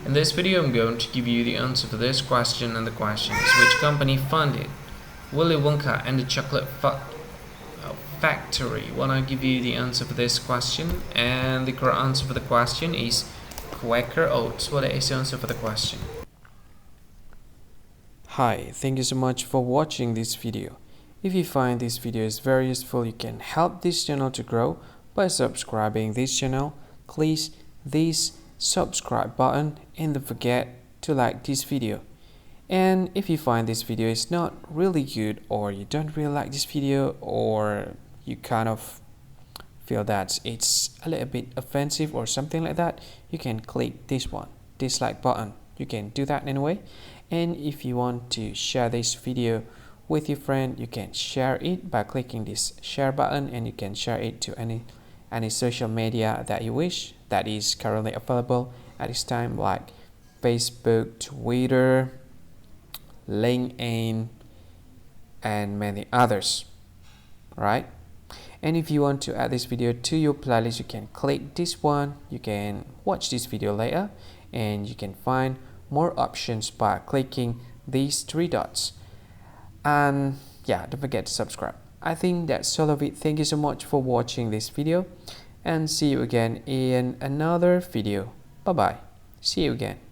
In this video, I'm going to give you the answer for this question, and the question is: which company funded Willy Wonka and the Chocolate Factory? When I give you the answer for this question, and the correct answer for the question is Quaker Oats. What is the answer for the question? Hi, thank you so much for watching this video. If you find this video is very useful, you can help this channel to grow by subscribing this channel. Click this subscribe button and don't forget to like this video. And if you find this video is not really good, or you don't really like this video, or you kind of feel that it's a little bit offensive or something like that, you can click this one, dislike button. You can do that anyway. And if you want to share this video with your friend, you can share it by clicking this share button, and you can share it to any social media that you wish that is currently available at this time, like Facebook, Twitter, LinkedIn, and many others, right? And if you want to add this video to your playlist, you can click this one. You can watch this video later, and you can find more options by clicking these three dots. And yeah, don't forget to subscribe. I think that's all of it. Thank you so much for watching this video, and see you again in another video. Bye bye. See you again.